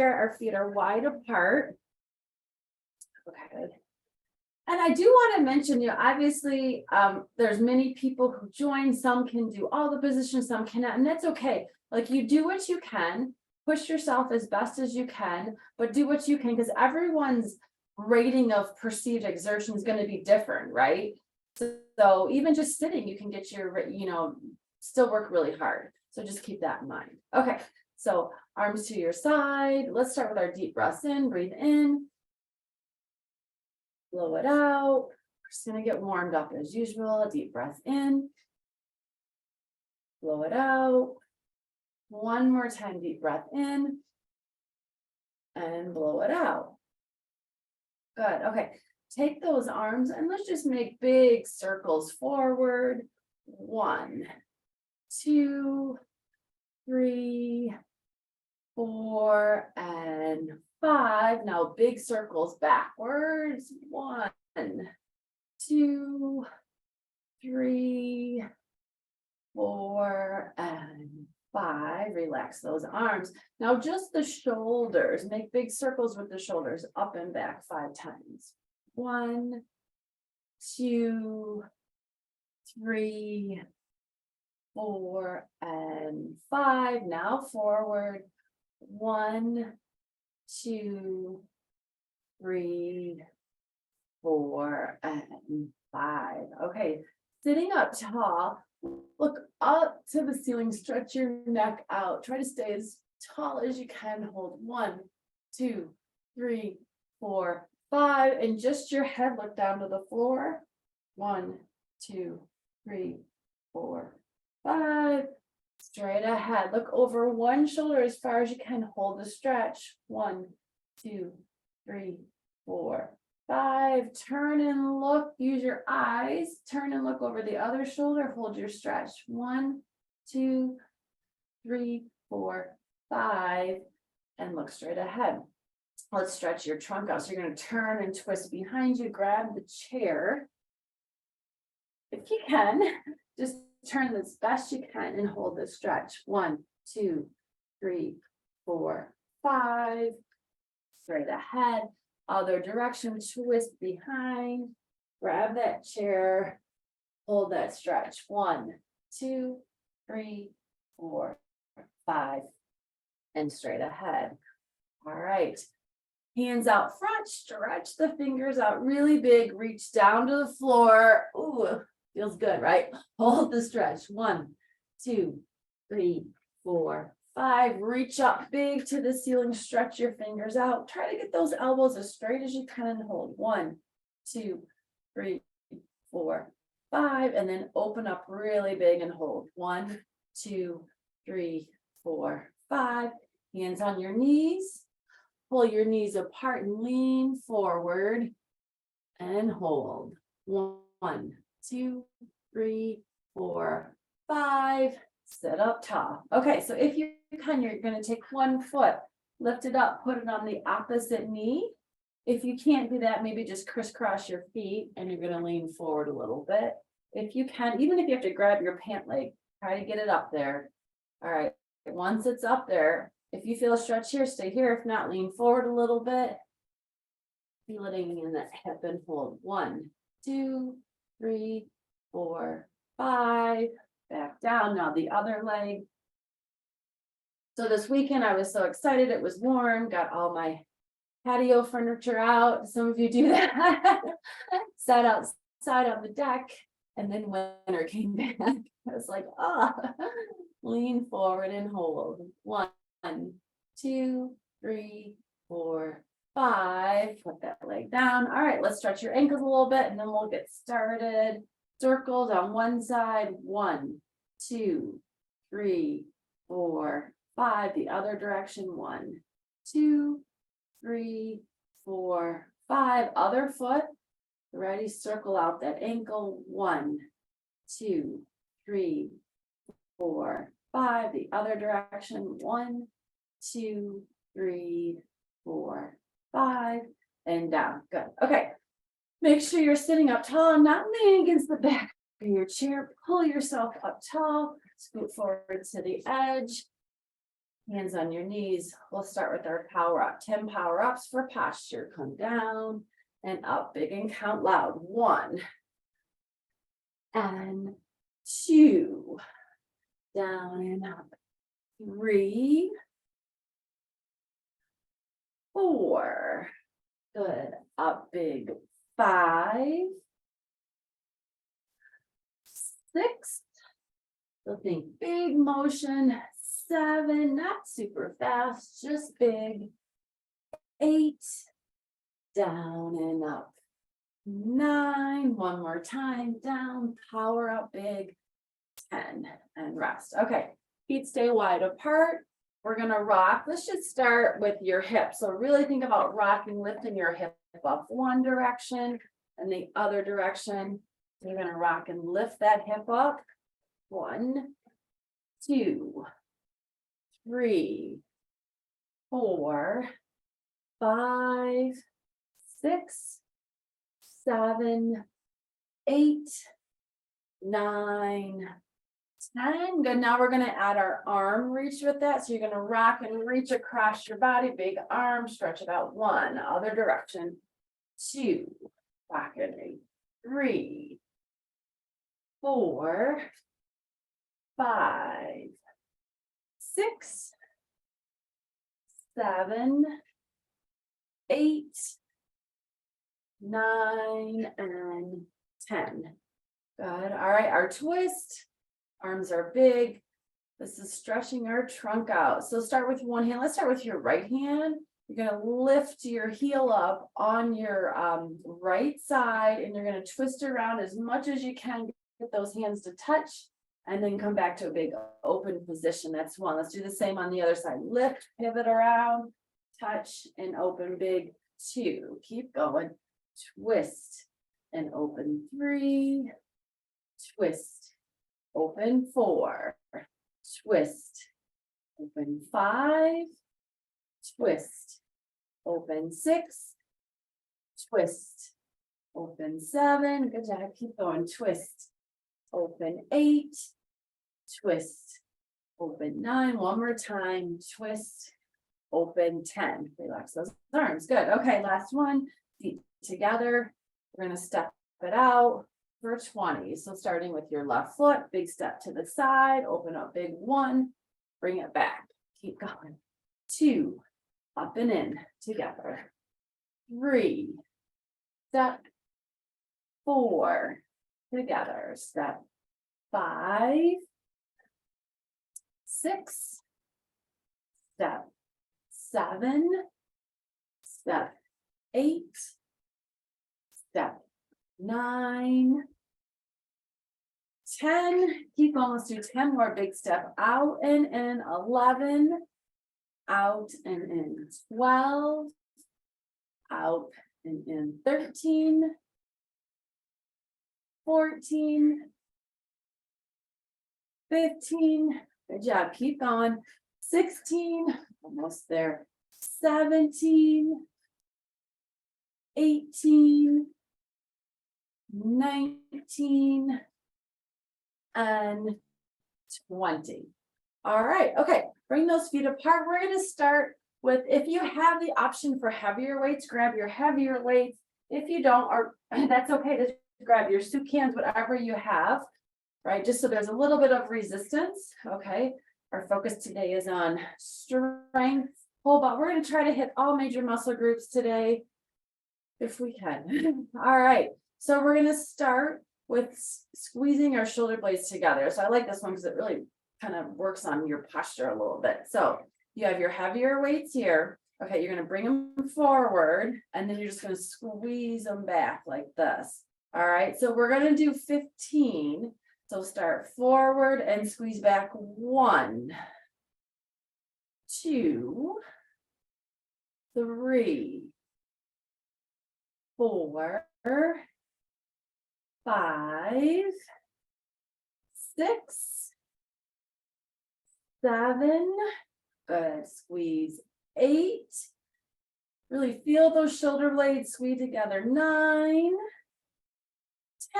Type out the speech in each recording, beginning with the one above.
our feet are wide apart. Okay. And I do want to mention, obviously, there's many people who join. Some can do all the positions, some cannot, and that's okay. Like, you do what you can, push yourself as best as you can, but do what you can, because everyone's rating of perceived exertion is going to be different, right? So even just sitting, you can get your, still work really hard. So just keep that in mind. Okay, so arms to your side. Let's start with our deep breaths in. Breathe in. Blow it out. We're just going to get warmed up as usual. Deep breath in. Blow it out. One more time, deep breath in. And blow it out. Good. Okay. Take those arms and let's just make big circles forward. 1, 2, 3, 4, and 5. Now big circles backwards. 1, 2, 3, 4, and 5. Relax those arms. Now just the shoulders. Make big circles with the shoulders up and back 5 times. 1, 2, 3, 4, and 5. Now forward. 1, 2, 3, 4, and 5. Okay, sitting up tall, look up to the ceiling, stretch your neck out. Try to stay as tall as you can. Hold 1, 2, 3, 4, 5, and just your head look down to the floor. 1, 2, 3, 4, 5. Straight ahead. Look over one shoulder as far as you can. Hold the stretch. 1, 2, 3, 4, 5. Turn and look. Use your eyes. Turn and look over the other shoulder. Hold your stretch. 1, 2, 3, 4, 5. And look straight ahead. Let's stretch your trunk out. So you're going to turn and twist behind you. Grab the chair. If you can, just turn as best you can and hold the stretch. 1, 2, 3, 4, 5. Straight ahead. Other direction, twist behind. Grab that chair. Hold that stretch. 1, 2, 3, 4, 5. And straight ahead. All right. Hands out front. Stretch the fingers out really big. Reach down to the floor. Ooh. Feels good, right? Hold the stretch. 1, 2, 3, 4, 5. Reach up big to the ceiling. Stretch your fingers out. Try to get those elbows as straight as you can and hold. 1, 2, 3, 4, 5. And then open up really big and hold. 1, 2, 3, 4, 5. Hands on your knees. Pull your knees apart and lean forward and hold. 1, 2, 3, 4, 5. Sit up tall. Okay, so if you can, you're going to take one foot, lift it up, put it on the opposite knee. If you can't do that, maybe just crisscross your feet and you're going to lean forward a little bit. If you can, even if you have to grab your pant leg, try to get it up there. All right, once it's up there, if you feel a stretch here, stay here. If not, lean forward a little bit. Feel it in that hip and hold. 1, 2, 3, 4, 5. Back down. Now the other leg. So this weekend I was so excited. It was warm. Got all my patio furniture out. Some of you do that. Sat outside on the deck, and then winter came back. I was like, lean forward and hold. 1, 2, 3, 4, 5. Put that leg down. All right, let's stretch your ankles a little bit and then we'll get started. Circles on one side. 1, 2, 3, 4, 5. The other direction. 1, 2, 3, 4, 5. Other foot. Ready? Circle out that ankle. 1, 2, 3, 4, 5. The other direction. 1, 2, 3, 4, 5. And down. Good. Okay. Make sure you're sitting up tall, not leaning against the back of your chair. Pull yourself up tall. Scoot forward to the edge. Hands on your knees. We'll start with our power up. 10 power ups for posture. Come down and up big and count loud. 1 and 2. Down and up. 3, 4. Good. Up big. 5, 6. So think big motion. 7, not super fast, just big. 8, down and up. 9, one more time, down, power up big. 10, and rest. Okay, feet stay wide apart. We're gonna rock. Let's just start with your hips. So really think about rocking, lifting your hip up one direction and the other direction. So you're gonna rock and lift that hip up. 1, 2, 3, 4, 5, 6, 7, 8, 9, 10. Good. Now we're going to add our arm reach with that. So you're going to rock and reach across your body. Big arm, stretch it out. 1, other direction. 2, rock and reach. 3, 4, 5, 6, 7, 8, 9, and 10. Good. All right, our twist. Arms are big. This is stretching our trunk out. So start with one hand. Let's start with your right hand. You're going to lift your heel up on your right side, and you're going to twist around as much as you can. Get those hands to touch, and then come back to a big open position. That's 1. Let's do the same on the other side. Lift, pivot around, touch, and open big. 2. Keep going. Twist and open. 3. Twist. Open. 4. Twist. Open. 5. Twist. Open. 6. Twist. Open. 7. Good job. Keep going. Twist. Open. 8. Twist. Open. 9. One more time. Twist. Open. 10. Relax those arms. Good. Okay, last one. Feet together. We're going to step it out for 20. So starting with your left foot, big step to the side, open up big. 1, bring it back. Keep going. 2, up and in together. 3, step. 4, together. Step. 5, 6, step. 7, step. 8, step. 9, 10. Keep going. Let's do 10 more. Big step out and in. 11, out and in. 12, out and in. 13, 14, 15. Good job. Keep going. 16, almost there. 17, 18, 19, and 20. All right. Okay. Bring those feet apart. We're going to start with, if you have the option for heavier weights, grab your heavier weights. If you don't, or that's okay to grab your soup cans, whatever you have, right? Just so there's a little bit of resistance. Okay. Our focus today is on strength, pull, but we're going to try to hit all major muscle groups today, if we can. All right. So we're going to start with squeezing our shoulder blades together. So I like this one because it really kind of works on your posture a little bit. So you have your heavier weights here. Okay, you're going to bring them forward, and then you're just going to squeeze them back like this. All right, so we're going to do 15. So start forward and squeeze back. 1, 2, 3, 4, 5, 6, 7. Good. Squeeze. 8. Really feel those shoulder blades squeeze together. 9,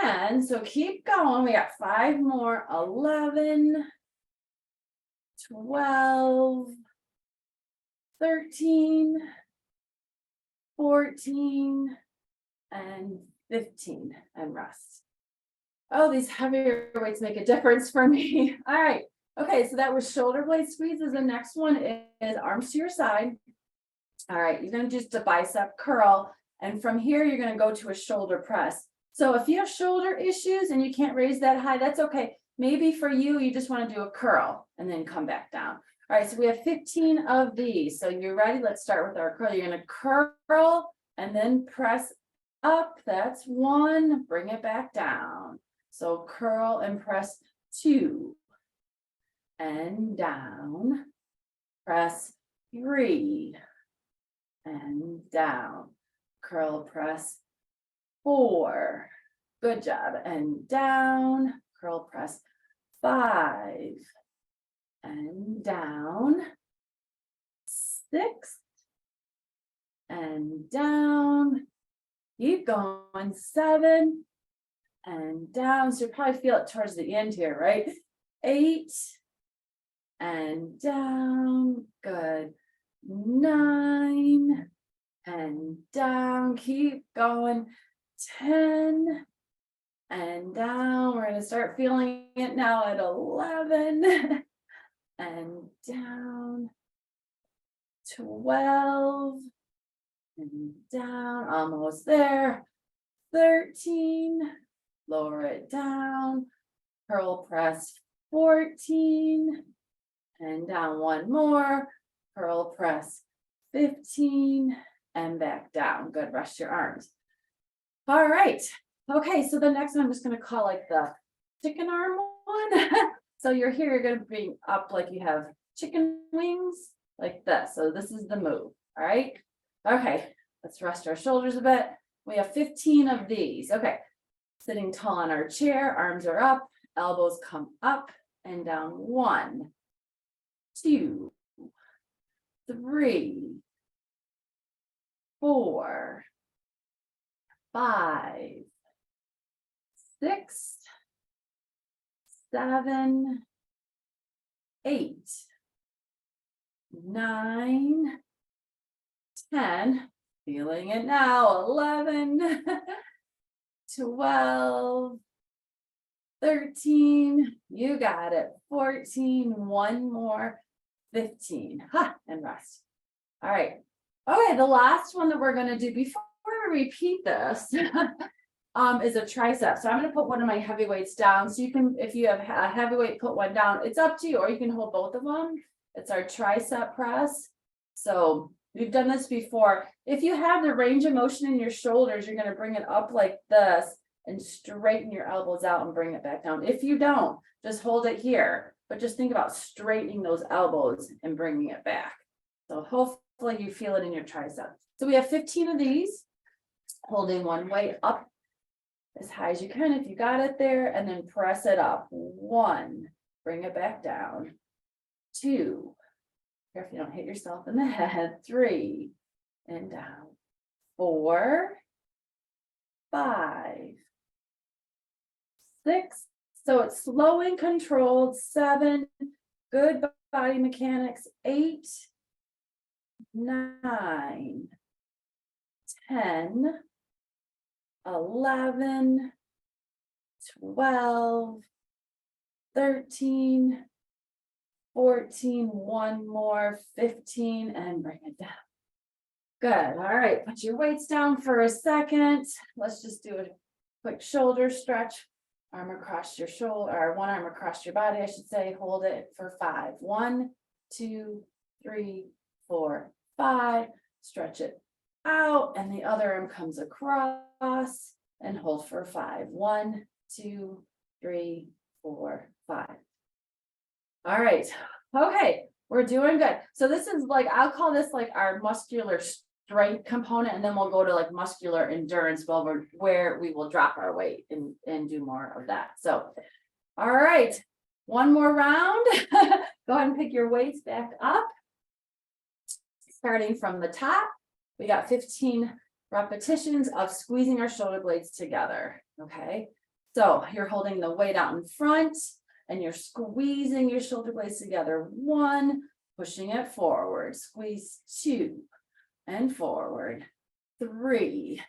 10. So keep going. We got 5 more. 11, 12, 13, 14, and 15, and rest. Oh, these heavier weights make a difference for me. All right. Okay, so that was shoulder blade squeezes. The next one is arms to your side. All right, you're going to do a bicep curl. And from here, you're going to go to a shoulder press. So if you have shoulder issues and you can't raise that high, that's okay. Maybe for you, you just want to do a curl and then come back down. All right, so we have 15 of these. So you're ready? Let's start with our curl. You're going to curl and then press up. That's 1. Bring it back down. So curl and press 2. And down. Press 3. And down. Curl, press 4. Good job. And down. Curl, press 5. And down. 6. And down. Keep going. 7. And down. So you probably feel it towards the end here, right? 8. And down. Good. 9. And down. Keep going. 10. And down. We're going to start feeling it now at 11. And down. 12. And down. Almost there. 13. Lower it down. Curl press 14. And down 1 more. Curl press 15. And back down. Good. Rest your arms. All right. Okay. So the next one I'm just going to call like the chicken arm one. So you're here. You're going to bring up like you have chicken wings like this. So this is the move. All right. Okay. Let's rest our shoulders a bit. We have 15 of these. Okay. Sitting tall on our chair, arms are up, elbows come up and down. 1, 2, 3, 4, 5, 6, 7, 8, 9, 10, feeling it now, 11, 12, 13, you got it, 14, 1 more, 15, and rest. All right. Okay, the last one that we're going to do before we repeat this is a tricep. So I'm going to put one of my heavy weights down. So you can, if you have a heavy weight, put one down. It's up to you, or you can hold both of them. It's our tricep press. So we've done this before. If you have the range of motion in your shoulders, you're going to bring it up like this and straighten your elbows out and bring it back down. If you don't, just hold it here, but just think about straightening those elbows and bringing it back. So hopefully you feel it in your tricep. So we have 15 of these, holding one weight up as high as you can if you got it there, and then press it up. 1, bring it back down. 2, careful you don't hit yourself in the head. 3, and down. 4, 5, 6. So it's slow and controlled. 7, good body mechanics. 8, 9, 10, 11, 12, 13, 14, 1 more, 15, and bring it down. Good. All right, put your weights down for a second. Let's just do a quick shoulder stretch. Arm across your shoulder, or one arm across your body, I should say. Hold it for 5. 1, 2, 3, 4, 5. Stretch it out, and the other arm comes across, and hold for 5. 1, 2, 3, 4, 5. All right. Okay, we're doing good. So this is like, I'll call this like our muscular strength component, and then we'll go to like muscular endurance where we will drop our weight and do more of that. So, all right, one more round. Go ahead and pick your weights back up. Starting from the top, we got 15 repetitions of squeezing our shoulder blades together. Okay, so you're holding the weight out in front and you're squeezing your shoulder blades together. 1, pushing it forward, squeeze 2 and forward, 3,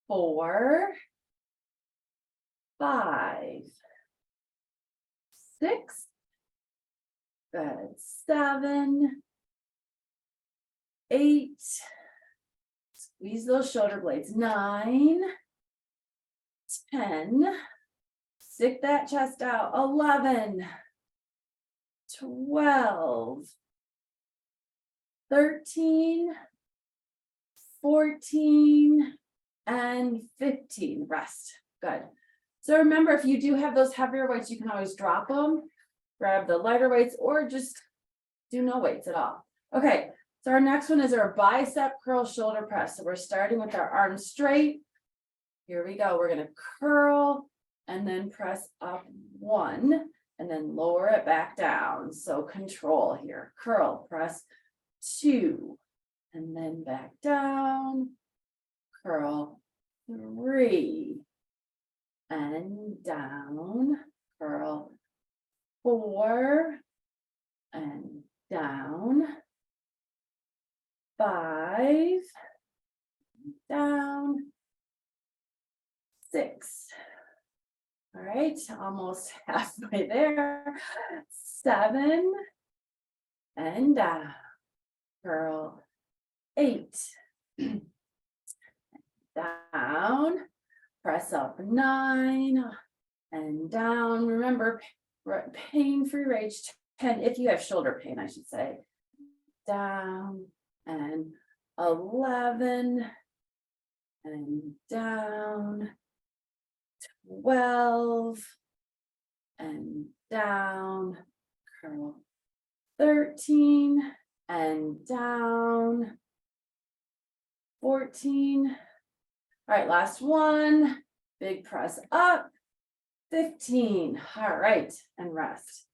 4, 5, 6, good, 7, 8, squeeze those shoulder blades, 9, 10, stick that chest out, 11, 12, 13, 14, and 15. Rest. Good. So remember, if you do have those heavier weights, you can always drop them, grab the lighter weights, or just do no weights at all. Okay, so our next one is our bicep curl shoulder press. So we're starting with our arms straight. Here we go. We're going to curl and then press up 1 and then lower it back down. So control here. Curl, press 2 and then back down. Curl 3 and down. Curl 4 and down. 5 down. 6. All right, almost halfway there. 7 and down. Curl 8 down. Press up 9 and down. Remember, pain-free range 10 if you have shoulder pain, I should say. Down and 11 and down. 12 and down. Curl 13 and down. 14. All right, last one. Big press up. 15. All right, and rest.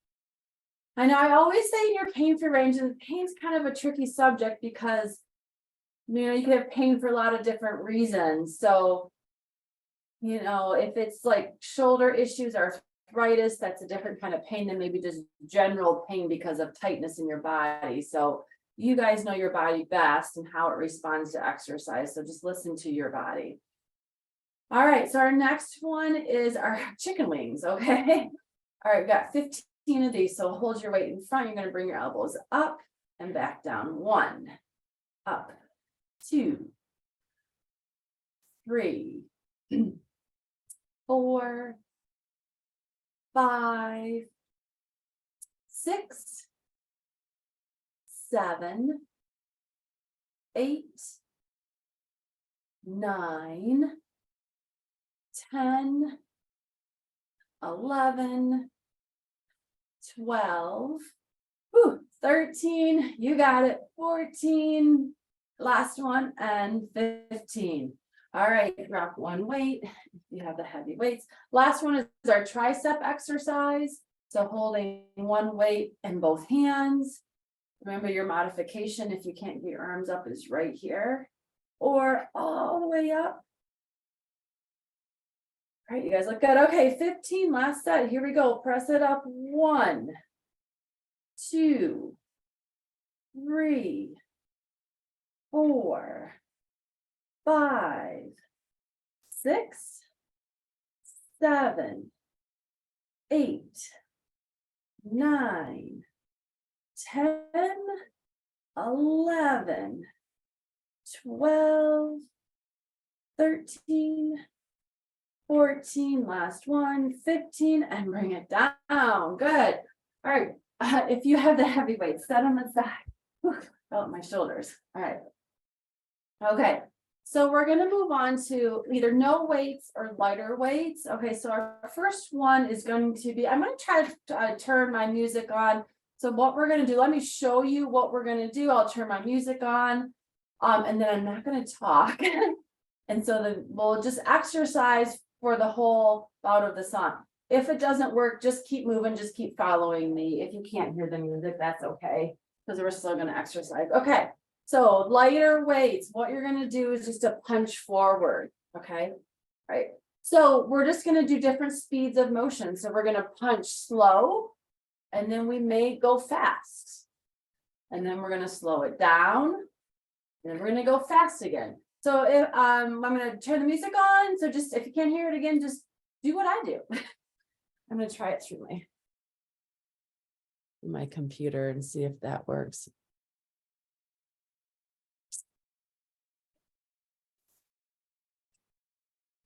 I know I always say in your pain-free range, and pain's kind of a tricky subject because you can have pain for a lot of different reasons. So, if it's like shoulder issues or arthritis, that's a different kind of pain than maybe just general pain because of tightness in your body. So you guys know your body best and how it responds to exercise. So just listen to your body. All right, so our next one is our chicken wings, okay? All right, we've got 15 of these. So hold your weight in front. You're going to bring your elbows up and back down. 1, up, 2, 3, 4, 5, 6, 7, 8, 9, 10, 11, 12, 13, you got it, 14, last one, and 15. All right, drop one weight if you have the heavy weights. Last one is our tricep exercise. So holding one weight in both hands. Remember your modification, if you can't get your arms up, is right here or all the way up. All right, you guys look good. Okay, 15, last set. Here we go. Press it up. 1, 2, 3, 4, 5, 6, 7, 8, 9, 10, 11, 12, 13, 14, last one, 15, and bring it down. Good. All right. If you have the heavy weights, set them aside. Oh, my shoulders. All right. Okay. So we're going to move on to either no weights or lighter weights. Okay. So our first one is going to be, I'm going to try to turn my music on. So what we're going to do, let me show you what we're going to do. I'll turn my music on, and then I'm not going to talk. And so then we'll just exercise for the whole bout of the song. If it doesn't work, just keep moving, just keep following me. If you can't hear the music, that's okay, because we're still going to exercise. Okay, so lighter weights, what you're going to do is just a punch forward, okay? All right, so we're just going to do different speeds of motion. So we're going to punch slow, and then we may go fast. And then we're gonna slow it down. And then we're gonna go fast again. So if I'm gonna turn the music on. So just if you can't hear it again, just do what I do. I'm gonna try it through my computer and see if that works.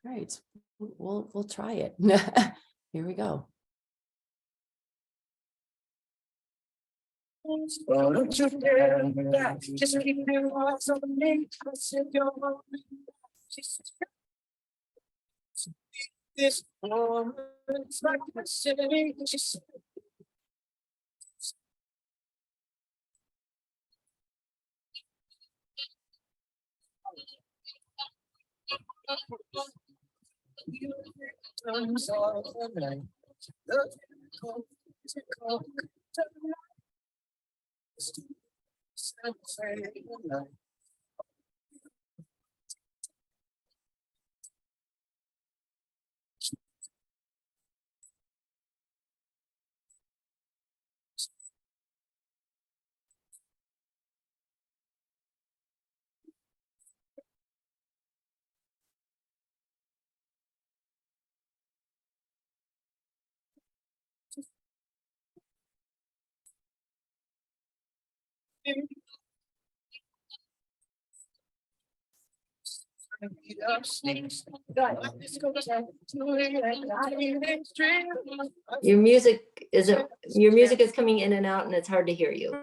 All right, we'll try it. Here we go. Just keep your eyes on me. This moment's like a city. Your music is coming in and out and it's hard to hear you.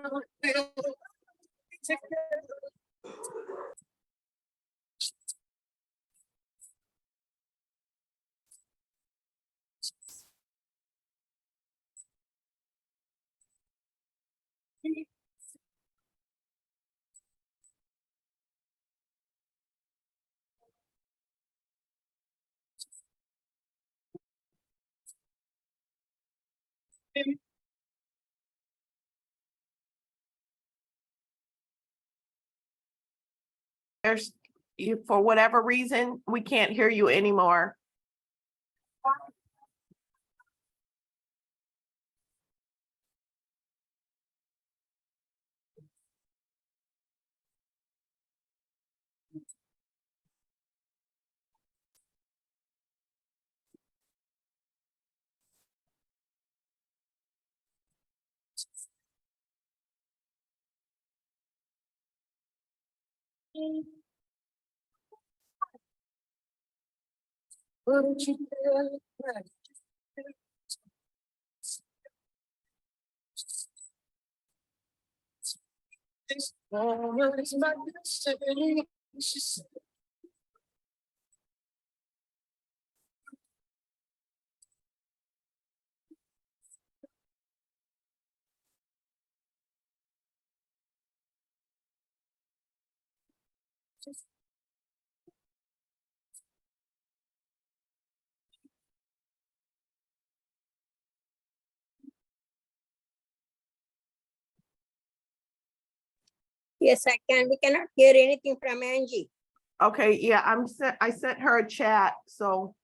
There's you, for whatever reason, we can't hear you anymore. This moment's like a city. Yes, I can. We cannot hear anything from Angee. Okay, yeah, I sent her a chat, so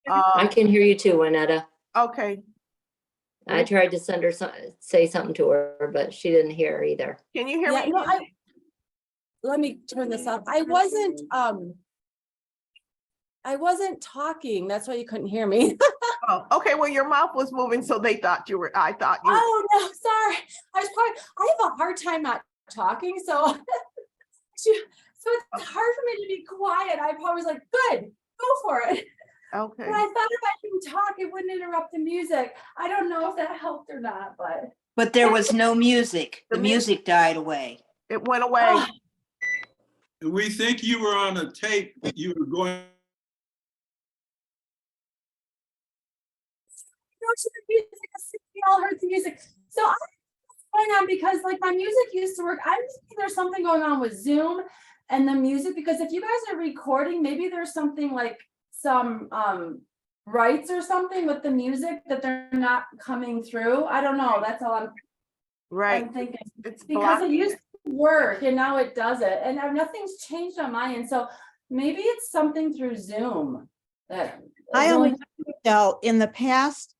I can hear you too, Juanetta. okay. I tried to send her say something to her, but she didn't hear either. Can you hear Yeah, me? no, let me turn this off. I wasn't talking. That's why you couldn't hear me. Oh, okay, well, your mouth was moving, so they thought you were, I thought you. Oh, no, sorry. I have a hard time not talking, so so it's hard for me to be quiet. I'm always like, good, go for it. Okay. But I thought if I can talk, it wouldn't interrupt the music. I don't know if that helped or not, but. But there was no music. The The music died away. It went away. Oh, We think you were on a tape. You were going. to the music, we all heard the music. So I don't know what's going on because like my music used to work. I'm thinking there's something going on with Zoom and the music, because if you guys are recording, maybe there's something like some rights or something with the music that they're not coming through. I don't know. That's all Right. I'm thinking. It's Because it blocking used it. to work and now it doesn't. And nothing's changed on my end. So maybe it's something through Zoom that I Zoom- only know in the past,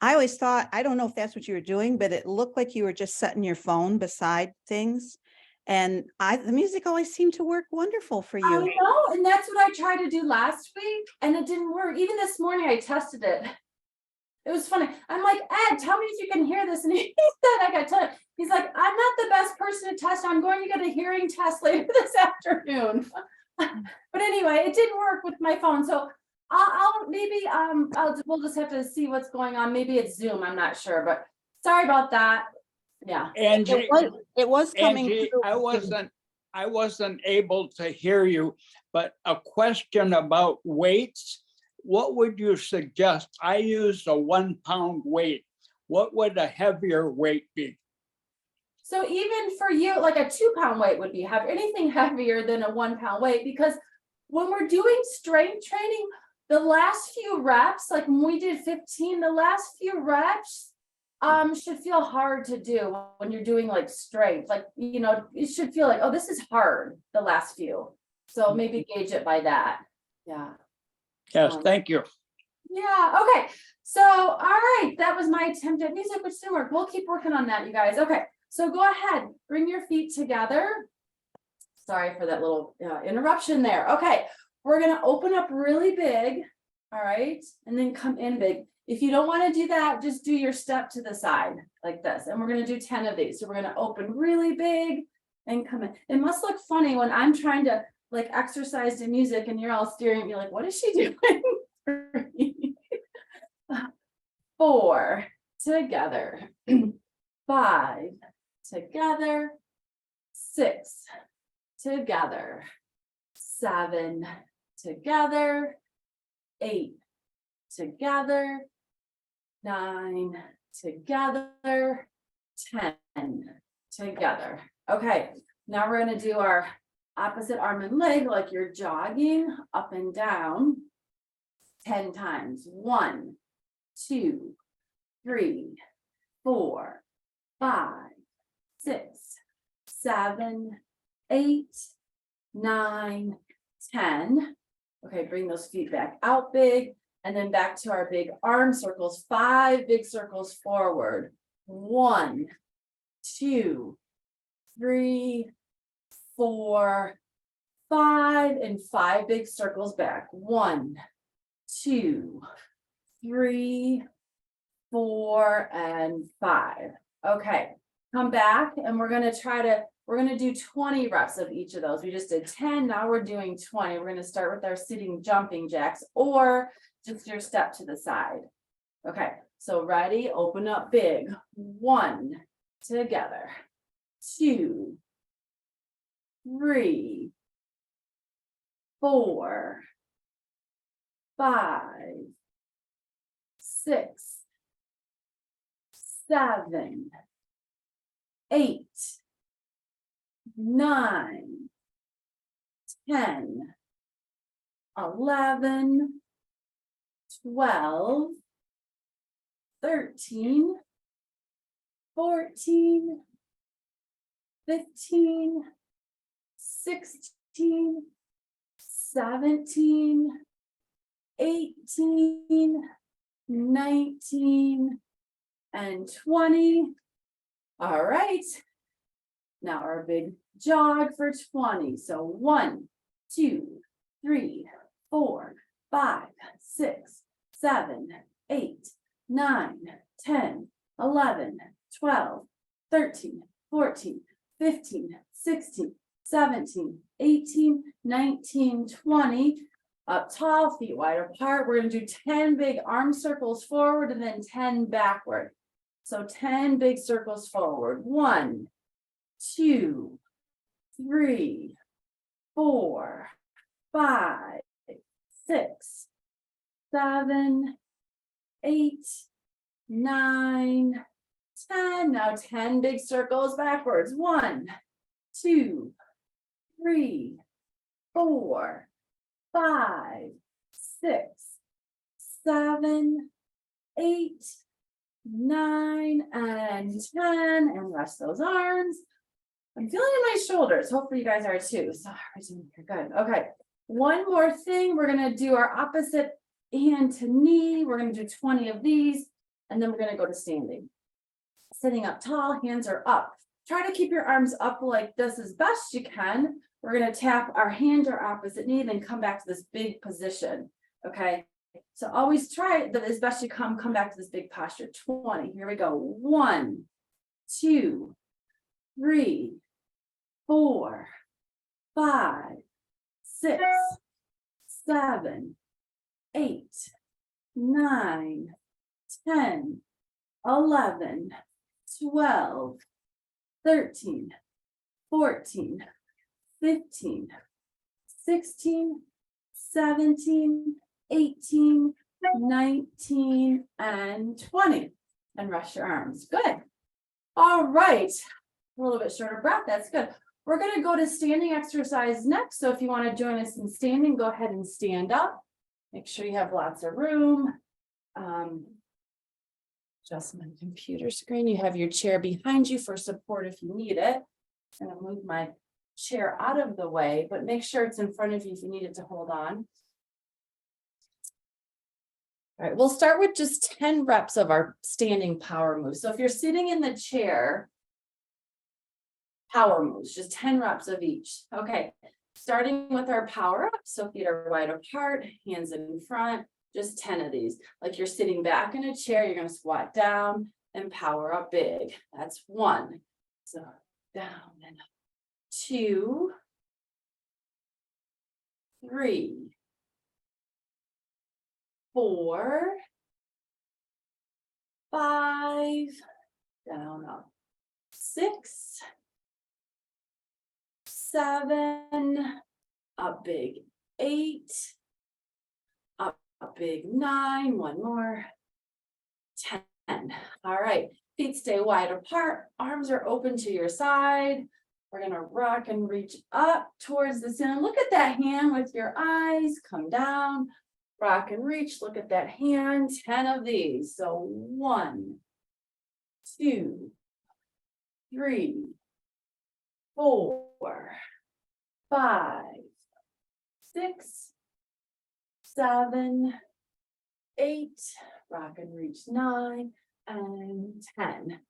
I always thought, I don't know if that's what you were doing, but it looked like you were just setting your phone beside things. And the music always seemed to work wonderful for I you. know, and that's what I tried to do last week, and it didn't work. Even this morning, I tested it. It was funny. I'm like, Ed, tell me if you can hear this. And he said, I got to. He's like, I'm not the best person to test. I'm going to get a hearing test later this afternoon. But anyway, it didn't work with my phone. So I'll maybe we'll just have to see what's going on. Maybe it's Zoom. I'm not sure, but sorry about that. Yeah. Angie, It was coming Angie, through. I wasn't able to hear you, but a question about weights. What would you suggest? I use a 1 pound weight. What would a heavier weight be? So even for you, like a 2 pound weight would be heavy, anything heavier than a 1 pound weight, because when we're doing strength training, the last few reps, like when we did 15, the last few reps should feel hard to do when you're doing like strength, like, you know, it should feel like, oh, this is hard, the last few. So maybe gauge it by that. Yeah. Yes, thank you. Yeah, okay. So, all right, that was my attempt at music, which didn't work. We'll keep working on that, you guys. Okay, so go ahead, bring your feet together. Sorry for that little interruption there. Okay, we're gonna open up really big, all right, and then come in big. If you don't want to do that, just do your step to the side like this. And we're gonna do 10 of these. So we're gonna open really big and come in. It must look funny when I'm trying to like exercise to music and you're all staring at me like, what is she doing? 3, 4, together, 5, together, 6, together, 7, together, 8, together, 9, together, 10, together. Okay, now we're going to do our opposite arm and leg like you're jogging up and down 10 times. 1, 2, 3, 4, 5, 6, 7, 8, 9, 10. Okay, bring those feet back out big, and then back to our big arm circles. 5 big circles forward. 1, 2, 3, 4, 5, and 5 big circles back. 1, 2, 3, 4, and 5. Okay, come back, and we're gonna do 20 reps of each of those. We just did 10, now we're doing 20. We're gonna start with our sitting jumping jacks or just your step to the side. Okay, so ready, open up big. 1, together, 2, 3, 4, 5, 6, 7, 8, 9, 10, 11, 12, 13, 14, 15, 16, 17, 18, 19, and 20. All right. Now our big jog for 20. So 1, 2, 3, 4, 5, 6, 7, 8, 9, 10, 11, 12, 13, 14, 15, 16, 17, 18, 19, 20. Up tall, feet wide apart. We're going to do 10 big arm circles forward and then 10 backward. So 10 big circles forward. 1, 2, 3, 4, 5, 6, 7, 8, 9, 10. Now 10 big circles backwards. 1, 2, 3, 4, 5, 6, 7, 8, 9, and 10. And rest those arms. I'm feeling in my shoulders. Hopefully you guys are too. So you're good. Okay. One more thing. We're going to do our opposite hand to knee. We're going to do 20 of these. And then we're gonna go to standing. Sitting up tall, hands are up. Try to keep your arms up like this as best you can. We're gonna tap our hand or opposite knee, then come back to this big position, okay? So always try that as best you come back to this big posture. 20, here we go. 1, 2, 3, 4, 5, 6, 7, 8, 9, 10, 11, 12, 13, 14, 15, 16, 17, 18, 19, and 20. And rest your arms. Good. All right. A little bit shorter breath. That's good. We're going to go to standing exercise next. So if you want to join us in standing, go ahead and stand up. Make sure you have lots of room. Just my computer screen. You have your chair behind you for support if you need it. I'm going to move my chair out of the way, but make sure it's in front of you if you need it to hold on. All right, we'll start with just 10 reps of our standing power moves. So if you're sitting in the chair, power moves, just 10 reps of each. Okay, starting with our power up. So feet are wide apart, hands in front, just 10 of these. Like you're sitting back in a chair, you're gonna squat down and power up big. That's 1. So down and up. 2, 3, 4, 5, down up. 6, 7, up big. 8, up big. 9, one more. 10. All right, feet stay wide apart, arms are open to your side. We're gonna rock and reach up towards the ceiling. Look at that hand with your eyes, come down, rock and reach, look at that hand, 10 of these. So 1, 2, 3, 4, 5, 6, 7, 8, rock and reach 9, and 10.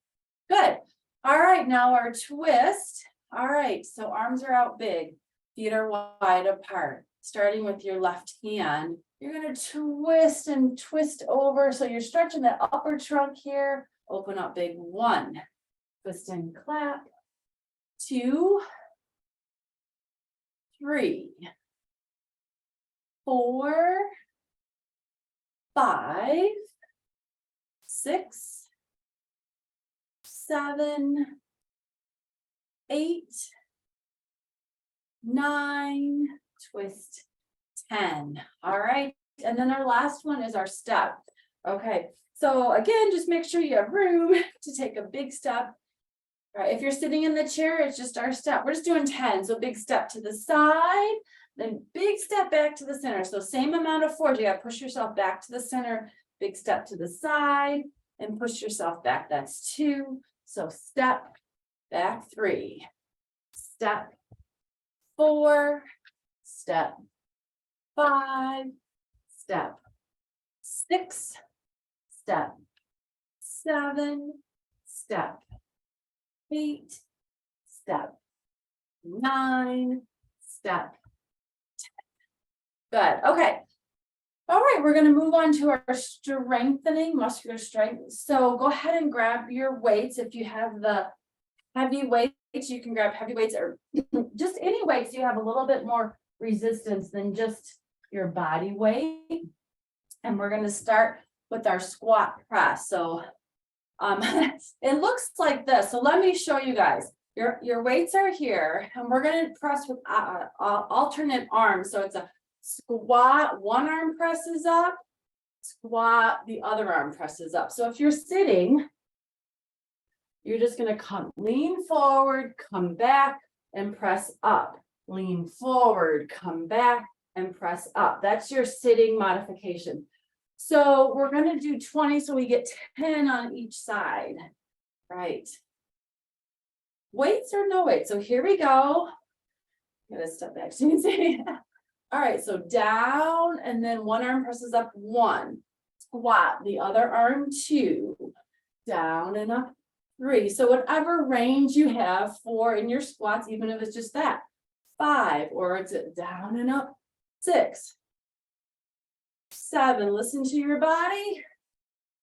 Good. All right, now our twist. All right, so arms are out big, feet are wide apart. Starting with your left hand, you're gonna twist and twist over. So you're stretching the upper trunk here. Open up big. 1, twist and clap. 2, 3, 4, 5, 6, 7, 8, 9, twist, 10. All right. And then our last one is our step. Okay. So again, just make sure you have room to take a big step. All right. If you're sitting in the chair, it's just our step. We're just doing 10. So big step to the side, then big step back to the center. So same amount of force. You got to push yourself back to the center, big step to the side, and push yourself back. That's 2. So step back, 3, step 4, step 5, step 6, step 7, step 8, step 9, step 10. Good. Okay. All right, we're going to move on to our strengthening, muscular strength. So go ahead and grab your weights. If you have the heavy weights, you can grab heavy weights, or just any weights you have a little bit more resistance than just your body weight. And we're going to start with our squat press. So it looks like this. So let me show you guys. Your weights are here, and we're going to press with alternate arms. So it's a squat, one arm presses up, squat, the other arm presses up. So if you're sitting, you're just going to lean forward, come back, and press up. Lean forward, come back, and press up. That's your sitting modification. So we're going to do 20, so we get 10 on each side. Right. Weights or no weights? So here we go. I'm going to step back so you can see. All right, so down, and then one arm presses up. 1, squat, the other arm 2, down and up 3. So whatever range you have for in your squats, even if it's just that, 5, or it's down and up 6, 7, listen to your body,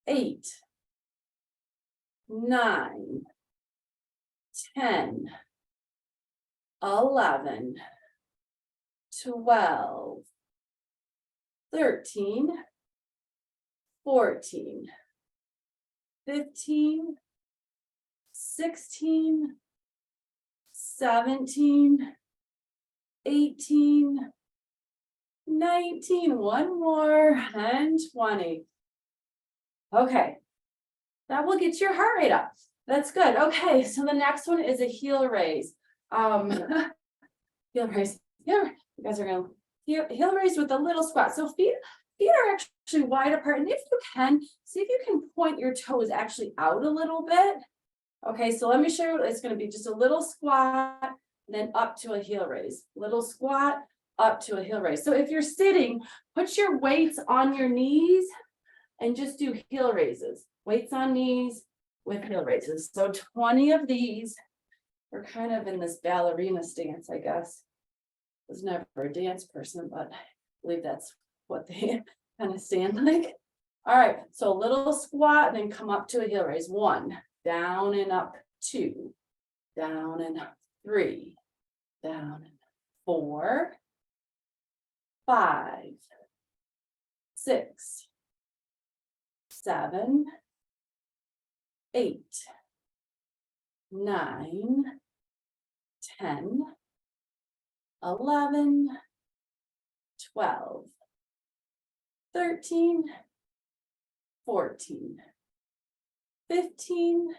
8, 9, 10, 11, 12, 13, 14, 15, 16, 17, 18, 19, one more, and 20. Okay, that will get your heart rate up. That's good. Okay, so the next one is a heel raise. Heel raise. Here, you guys are gonna heel raise with a little squat. So feet are actually wide apart, and if you can, see if you can point your toes actually out a little bit. Okay, so let me show you. It's going to be just a little squat, then up to a heel raise. Little squat, up to a heel raise. So if you're sitting, put your weights on your knees and just do heel raises. Weights on knees with heel raises. So 20 of these. We're kind of in this ballerina stance, I guess. I was never a dance person, but I believe that's what they kind of stand like. All right, so a little squat, and then come up to a heel raise. 1, down and up 2, down and up 3, down and 4, 5, 6, 7, 8, 9, 10, 11, 12, 13, 14, 15,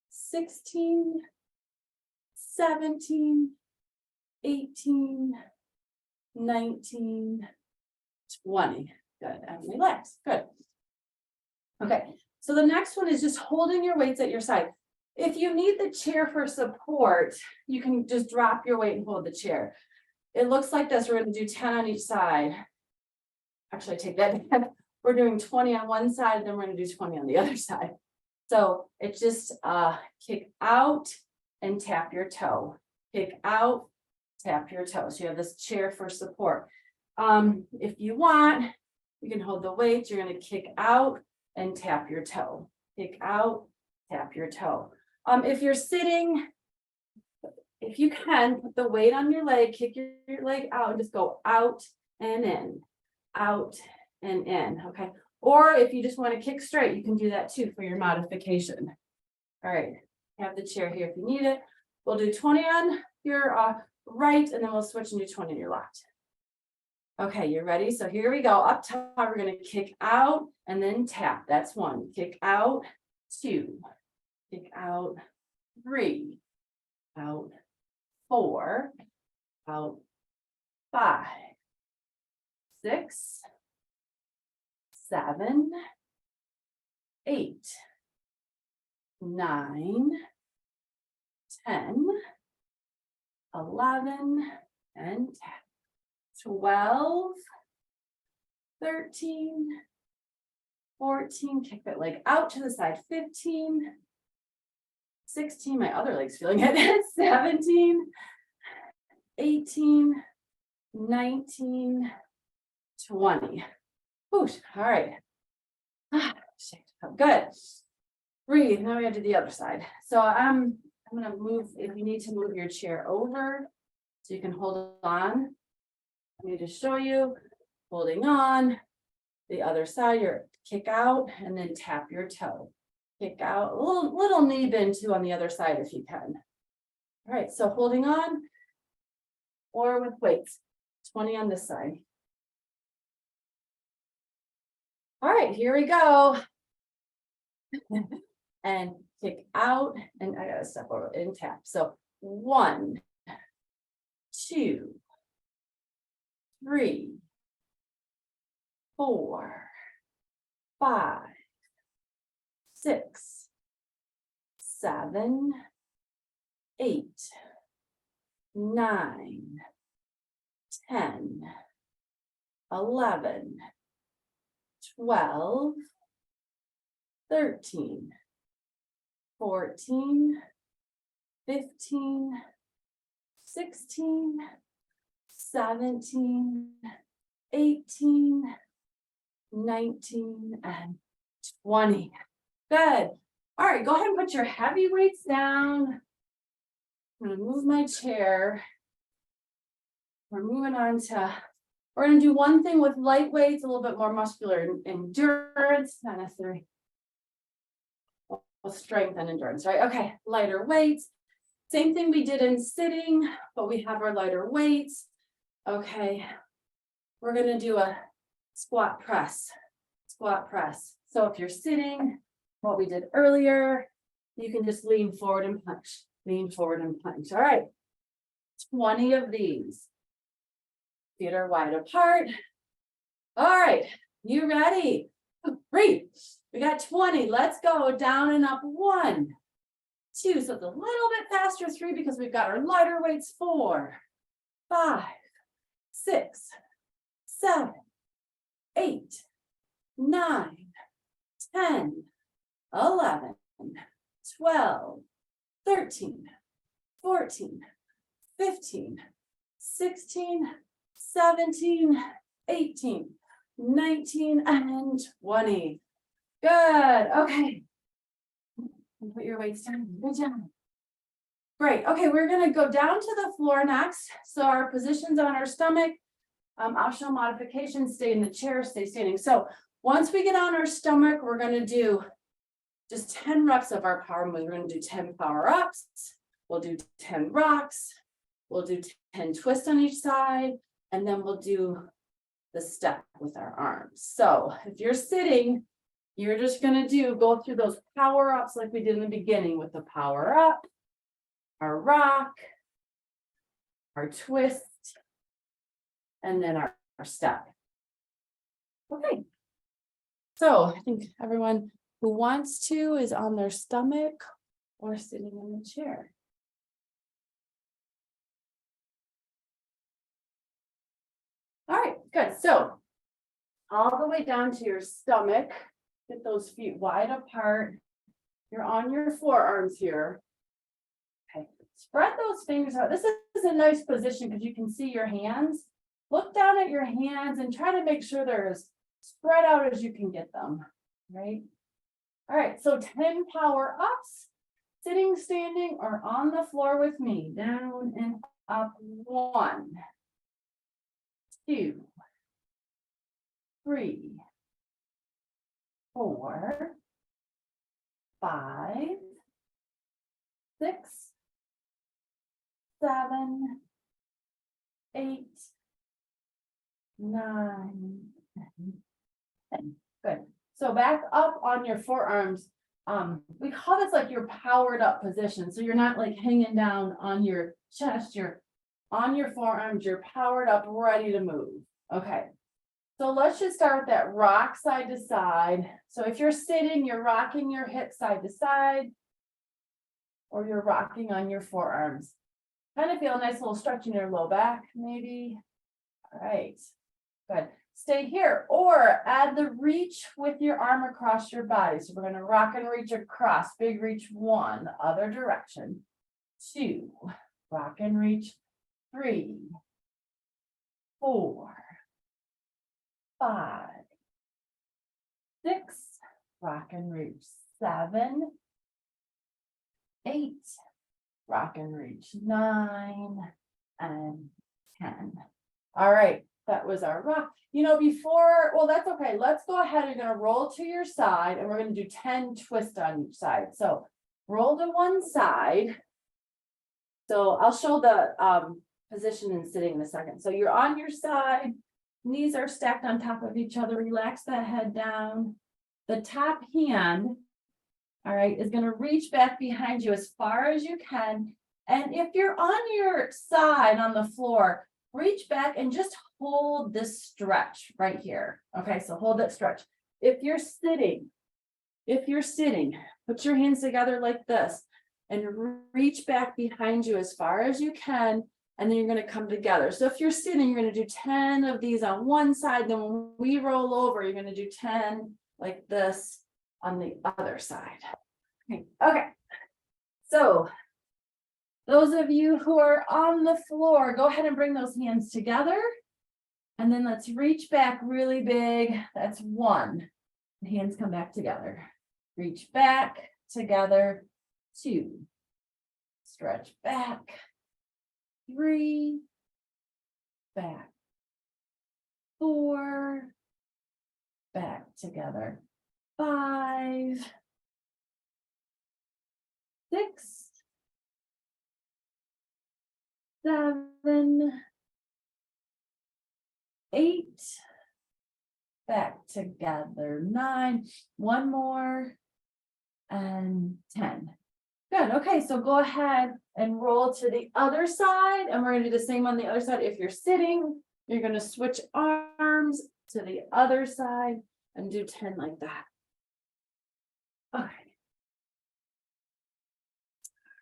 16, 17, 18, 19, 20. Good, and relax, good. Okay, so the next one is just holding your weights at your side. If you need the chair for support, you can just drop your weight and hold the chair. It looks like this. We're going to do 10 on each side. Actually, I take that back. We're doing 20 on one side, then we're going to do 20 on the other side. So it's just kick out and tap your toe. Kick out, tap your toe. So you have this chair for support. If you want, you can hold the weight. You're going to kick out and tap your toe. Kick out, tap your toe. If you're sitting, if you can, put the weight on your leg, kick your leg out, and just go out and in, out and in, okay? Or if you just want to kick straight, you can do that too for your modification. All right, have the chair here if you need it. We'll do 20 on your right, and then we'll switch and do 20 on your left. Okay, you ready? So here we go. Up top, we're going to kick out and then tap. That's 1. Kick out, 2. Kick out, 3. Out, 4. Out, 5. 6. 7. 8. 9. 10. 11. And 10. 12, 13, 14, kick that leg out to the side, 15, 16, my other leg's feeling it, 17, 18, 19, 20. Whoosh, all right. Good. Breathe, now we gotta do the other side. So I'm gonna move, if you need to move your chair over, so you can hold on. I'm going to show you holding on the other side. Your kick out and then tap your toe. Kick out, a little knee bend too on the other side if you can. All right, so holding on or with weights. 20 on this side. All right, here we go. And kick out, and I gotta step over and tap. So 1, 2, 3, 4, 5, 6, 7, 8, 9, 10, 11, 12, 13, 14, 15, 16, 17, 18, 19, and 20. Good. All right, go ahead and put your heavy weights down. I'm gonna move my chair. We're moving on to, we're gonna do one thing with light weights, a little bit more muscular endurance, not necessarily strength and endurance, right? Okay, lighter weights. Same thing we did in sitting, but we have our lighter weights. Okay, we're gonna do a squat press, squat press. So if you're sitting, what we did earlier, you can just lean forward and punch, lean forward and punch. All right, 20 of these. Feet are wide apart. All right, you ready? Great. We got 20. Let's go down and up. 1, 2. So it's a little bit faster. 3 because we've got our lighter weights. 4, 5, 6, 7, 8, 9, 10, 11, 12, 13, 14, 15, 16, 17, 18, 19, and 20. Good. Okay. And put your weights down. Good job. Great. Okay, we're going to go down to the floor next. So our positions on our stomach, optional modifications, stay in the chair, stay standing. So once we get on our stomach, we're going to do just 10 reps of our power moves. We're going to do 10 power ups. We'll do 10 rocks. We'll do 10 twists on each side. And then we'll do the step with our arms. So if you're sitting, you're just going to go through those power ups like we did in the beginning with the power up, our rock, our twist, and then our step. Okay. So I think everyone who wants to is on their stomach or sitting in the chair. All right, good. So all the way down to your stomach, get those feet wide apart. You're on your forearms here. Okay, spread those fingers out. This is a nice position because you can see your hands. Look down at your hands and try to make sure they're as spread out as you can get them, right? All right, so 10 power ups, sitting, standing, or on the floor with me. Down and up. 1, 2, 3, 4, 5, 6, 7, 8, 9, 10. Good. So back up on your forearms. We call this like your powered up position. So you're not like hanging down on your chest, you're on your forearms, you're powered up, ready to move. Okay. So let's just start with that rock side to side. So if you're sitting, you're rocking your hips side to side, or you're rocking on your forearms. Kind of feel a nice little stretch in your low back, maybe. All right, good. Stay here, or add the reach with your arm across your body. So we're going to rock and reach across. Big reach. 1, other direction. 2, rock and reach. 3, 4, 5, 6, rock and reach. 7, 8, rock and reach. 9, and 10. All right, that was our rock. You know, before, well, that's okay. Let's go ahead. You're going to roll to your side, and we're going to do 10 twists on each side. So roll to one side. So I'll show the position and sitting in a second. So you're on your side. Knees are stacked on top of each other. Relax that head down. The top hand, all right, is going to reach back behind you as far as you can. And if you're on your side on the floor, reach back and just hold this stretch right here. Okay, so hold that stretch. If you're sitting, put your hands together like this and reach back behind you as far as you can. And then you're gonna come together. So if you're sitting, you're gonna do 10 of these on one side, then when we roll over, you're gonna do 10 like this on the other side. Okay. So those of you who are on the floor, go ahead and bring those hands together. And then let's reach back really big. That's 1. The hands come back together. Reach back together. 2. Stretch back. 3. Back. 4. Back together. 5. 6. 7. 8. Back together. 9. One more. And 10. Good. Okay, so go ahead and roll to the other side, and we're going to do the same on the other side. If you're sitting, you're going to switch arms to the other side and do 10 like that. Okay.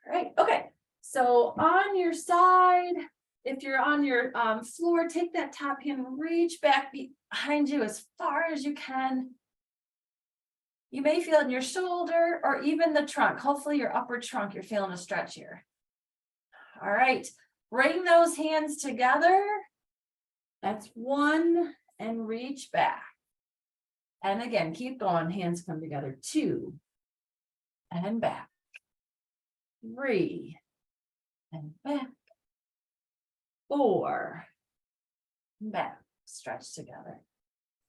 All right. Okay. So on your side, if you're on your floor, take that top hand and reach back behind you as far as you can. You may feel it in your shoulder or even the trunk. Hopefully your upper trunk, you're feeling a stretch here. All right, bring those hands together. That's 1 and reach back. And again, keep going, hands come together. 2 and back. 3 and back. 4 and back, stretch together.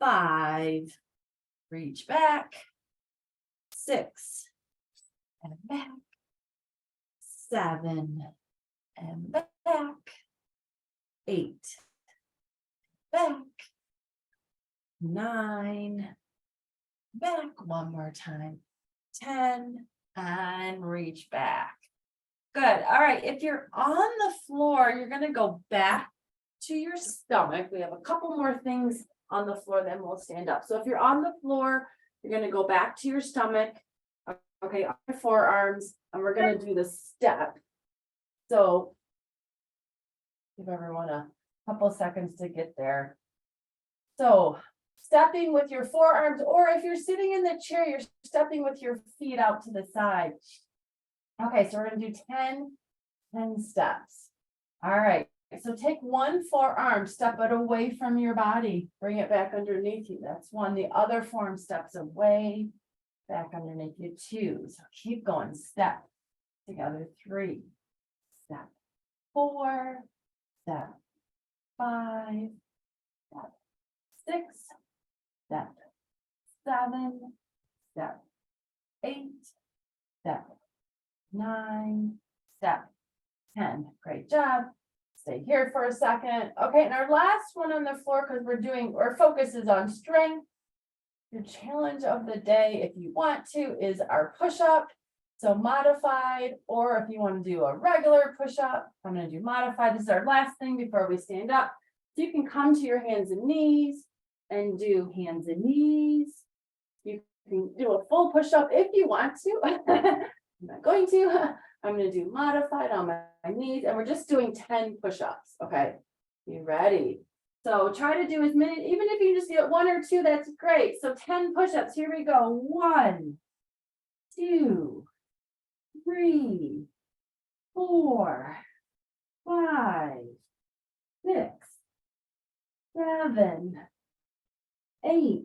5, reach back. 6 and back. 7 and back. 8 back. 9 back. One more time. 10 and reach back. Good. All right. If you're on the floor, you're going to go back to your stomach. We have a couple more things on the floor, then we'll stand up. So if you're on the floor, you're going to go back to your stomach. Okay, on your forearms, and we're going to do the step. So give everyone a couple seconds to get there. So stepping with your forearms, or if you're sitting in the chair, you're stepping with your feet out to the side. Okay, so we're going to do 10 steps. All right, so take one forearm, step it away from your body, bring it back underneath you. That's 1. The other forearm steps away, back underneath you. 2. So keep going. Step together. 3. Step. 4. Step. 5. Step. 6. Step. 7. Step. 8. Step. 9. Step. 10. Great job. Stay here for a second. Okay, and our last one on the floor, because our focus is on strength. Your challenge of the day, if you want to, is our push-up. So modified, or if you want to do a regular push-up, I'm going to do modified. This is our last thing before we stand up. So you can come to your hands and knees and do hands and knees. You can do a full push-up if you want to. I'm not going to. I'm going to do modified on my knees, and we're just doing 10 push-ups. Okay, you ready? So try to do as many, even if you just do 1 or 2, that's great. So 10 push-ups, here we go. 1, 2, 3, 4, 5, 6, 7, 8,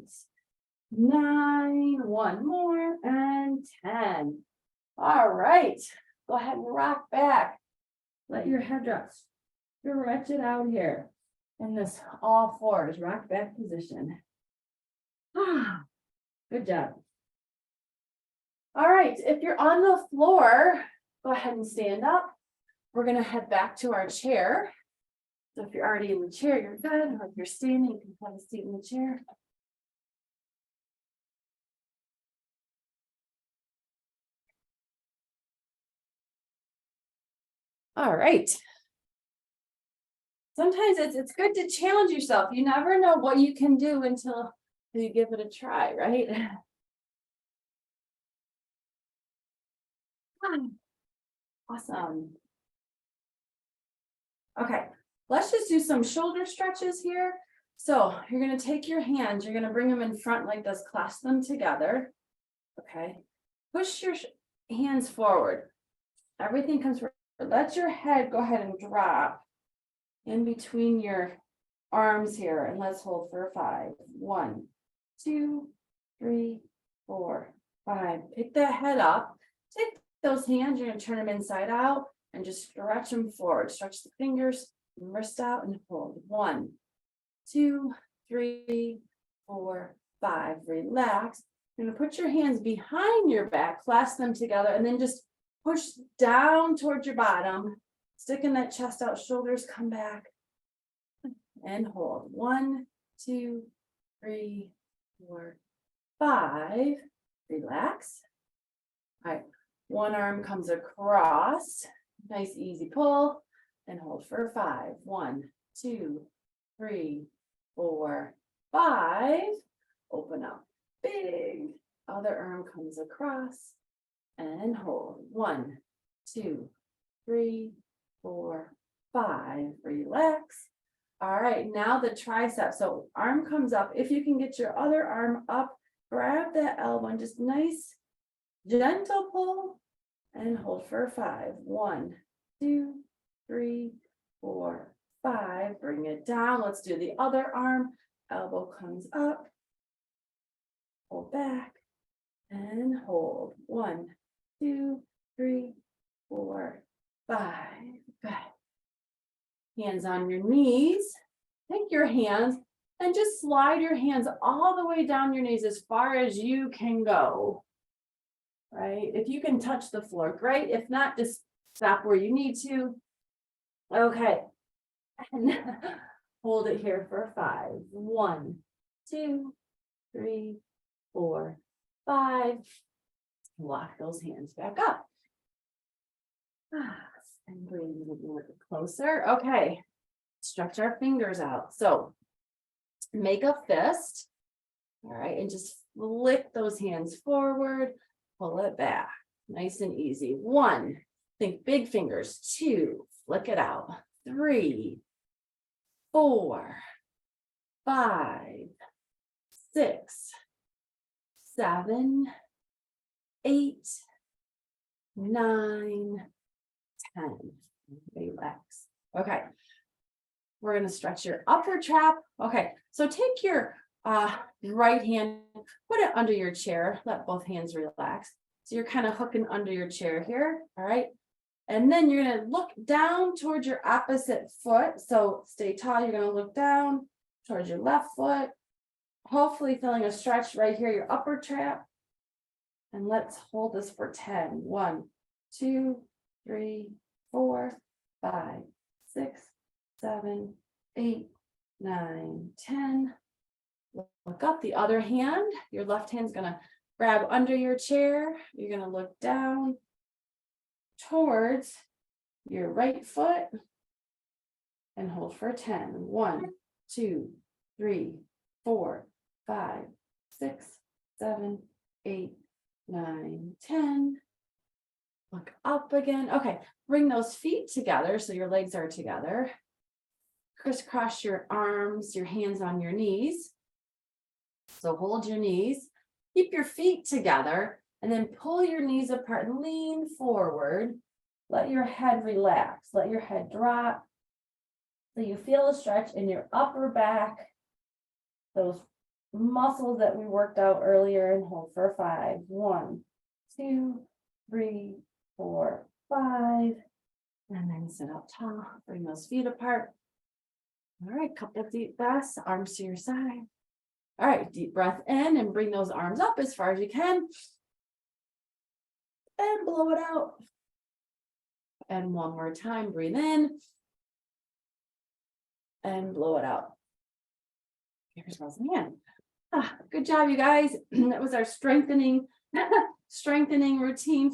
9, 1 more, and 10. All right, go ahead and rock back. Let your head drop. Stretch it out here. In this all fours, rock back position. Good job. All right, if you're on the floor, go ahead and stand up. We're going to head back to our chair. So if you're already in the chair, you're good. Or if you're standing, you can have a seat in the chair. All right. Sometimes it's good to challenge yourself. You never know what you can do until you give it a try, right? Awesome. Okay, let's just do some shoulder stretches here. So you're gonna take your hands, you're gonna bring them in front like this, clasp them together. Okay, push your hands forward. Everything comes forward. Let your head go ahead and drop in between your arms here, and let's hold for 5. 1, 2, 3, 4, 5. Pick that head up. Take those hands, you're gonna turn them inside out and just stretch them forward. Stretch the fingers, wrist out and hold. 1, 2, 3, 4, 5. Relax. You're gonna put your hands behind your back, clasp them together, and then just push down towards your bottom. Sticking that chest out, shoulders come back. And hold. 1, 2, 3, 4, 5. Relax. All right. One arm comes across. Nice easy pull. And hold for 5. 1, 2, 3, 4, 5. Open up. Big. Other arm comes across. And hold. 1, 2, 3, 4, 5. Relax. All right, now the tricep. So arm comes up. If you can get your other arm up, grab that elbow and just nice, gentle pull and hold for 5. 1, 2, 3, 4, 5. Bring it down. Let's do the other arm. Elbow comes up. Hold back and hold. 1, 2, 3, 4, 5. Good. Hands on your knees. Take your hands and just slide your hands all the way down your knees as far as you can go. Right? If you can touch the floor, great. If not, just stop where you need to. Okay. And hold it here for 5. 1, 2, 3, 4, 5. Lock those hands back up. And breathe a little bit closer. Okay. Stretch our fingers out. So make a fist. All right. And just flick those hands forward. Pull it back. Nice and easy. 1. Think big fingers. 2. Flick it out. 3, 4, 5, 6, 7, 8, 9, 10. Relax. Okay. We're going to stretch your upper trap. Okay. So take your right hand, put it under your chair. Let both hands relax. So you're kind of hooking under your chair here. All right. And then you're going to look down towards your opposite foot. So stay tall. You're going to look down towards your left foot. Hopefully feeling a stretch right here, your upper trap. And let's hold this for 10. 1, 2, 3, 4, 5, 6, 7, 8, 9, 10. Look up. The other hand, your left hand's going to grab under your chair. You're going to look down towards your right foot and hold for 10. 1, 2, 3, 4, 5, 6, 7, 8, 9, 10. Look up again. Okay, bring those feet together so your legs are together. Crisscross your arms, your hands on your knees. So hold your knees. Keep your feet together and then pull your knees apart and lean forward. Let your head relax. Let your head drop. So you feel a stretch in your upper back. Those muscles that we worked out earlier, and hold for 5. 1, 2, 3, 4, 5. And then sit up tall. Bring those feet apart. All right, couple of deep breaths, arms to your side. All right, deep breath in and bring those arms up as far as you can. And blow it out. And one more time, breathe in. And blow it out. Here's my hand. Good job, you guys. That was our strengthening routine